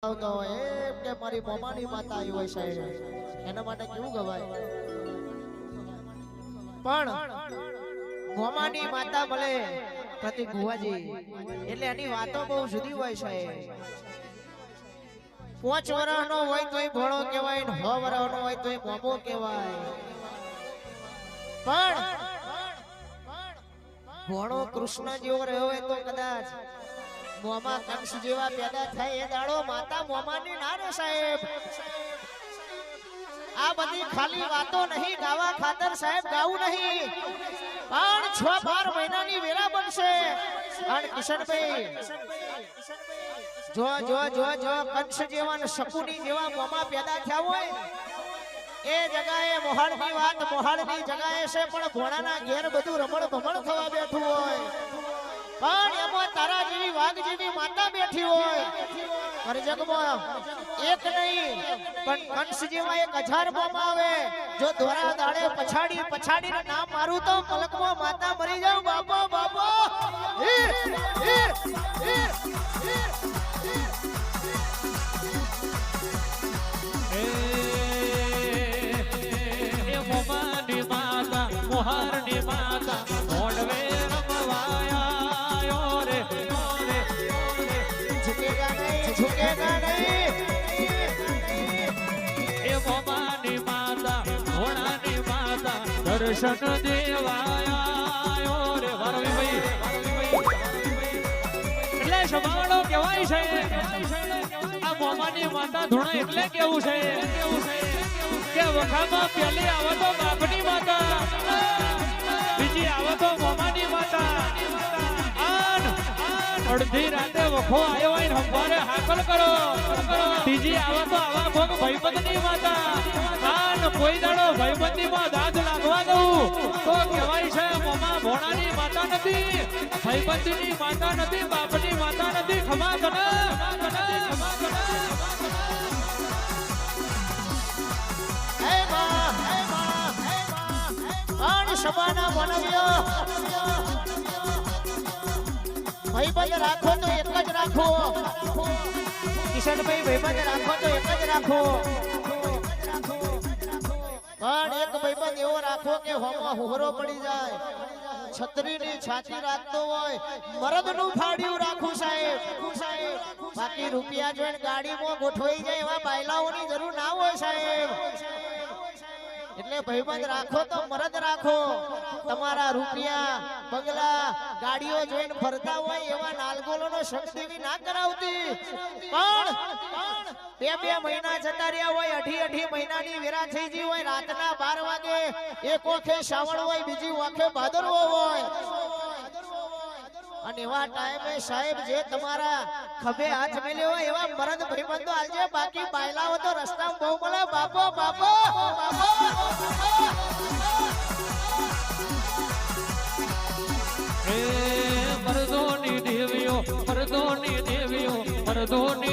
આવતો હોય એમ કે મારી મોમાની માતા આવી હોય સાહેબ એના માટે કેવું ગવાય પણ મોમાની માતા મળે પ્રતિ ગુવાજી એટલે એની વાતો બહુ જુદી હોય સાહેબ 5 વર્ષનો હોય તોય ભણો કહેવાય ને 6 વર્ષનો હોય તોય મોમો કહેવાય પણ ભણો કૃષ્ણ જેવો રહ્યો હોય તો કદાચ મોમા કંસ જેવા પેદા થાય એ દાડો માતા મોમાની ના રે સાહેબ આ બધી ખાલી વાતો નહીં ગાવા ખાતર સાહેબ ગાવું નહીં પણ 6-12 મહિનાની વેરા બનશે અને કિશનભાઈ જો કંસ જેવા ને શકુની જેવા મોમા પેદા થયા હોય એ જગાએ મોહાળની વાત મોહાળની જગાએ છે પણ ભોણાના ઘેર બધું રમણ ભમણ થવા બેઠું હોય પણ એમાં તારા જેવી વાઘ જેવી માતા બેઠી હોય અરે જગમાં એક નહીં પણ કંસ જેવા 1000 મોમા આવે જો દોરા દાડે પછાડીને નામ મારું તો પલકમાં માતા મરી જાવ બાપો બાપો મોમાની માતા મોહારની માતા મોડવે રમવાયા રે ઝુકેગા નહીં એ મોમાની માતા મોણાની માતા દર્શન દેવાયા રે વારવી ભાઈ એટલે સભાવાળો કહેવાય છે આ મોમાની માતા ધૂણા એટલે કેવું છે કે વખામાં પેલી આવે તો બાપની માતા બીજી આવે તો મોમાની માતા અડધી રાતે વખો આવ્યો હોય ને હંભારે હાકલ કરો ત્રીજી આવે તો આવા ભોગ ભાઈબંધની માતા આન કોઈ દાડો ભાઈબંધી માં દાદ લાગવા દઉં તો કહેવાય છે મોમા ભોણાની માતા નથી ભાઈબંધીની માતા નથી બાપની માતા નથી ખમા કના સભાના માનવીઓ ભાઈબંધ રાખો તો એક જ રાખો કિશનભાઈ ભાઈબંધ રાખો તો એક જ રાખો પણ એક ભાઈબંધ એવો રાખો કે હોમાં હોરો પડી જાય છત્રીની છાતી રાખતો હોય મરદનું ફાડ્યું રાખું સાહેબ બાકી રૂપિયા જોઈને ગાડીમાં ગોઠવાઈ જાય એવા બાયલાઓની જરૂર ના હોય સાહેબ એટલે ભાઈબંધ રાખો તો મરદ રાખો તમારા રૂપિયા બંગલા ગાડીઓ જોઈને ફરતા હોય એવા નાલગોલોનો શક્તિવી ના કરાવતી પણ 2 મહિના જતા રહ્યા હોય 8 મહિનાની વેરા થઈ ગઈ હોય રાતના 12 વાગે એક ઓખે શ્રાવણ હોય બીજી ઓખે ભાદરવો હોય અને એવા ટાઈમે સાહેબ જે તમારા ખભે હાથ મેલ્યો હોય એવા મરદ ભાઈબંધો આલજે બાકી બાયલાઓ તો રસ્તામાં બહુ મળે બાપો બાપો મરદોની દેવીઓ મરદોની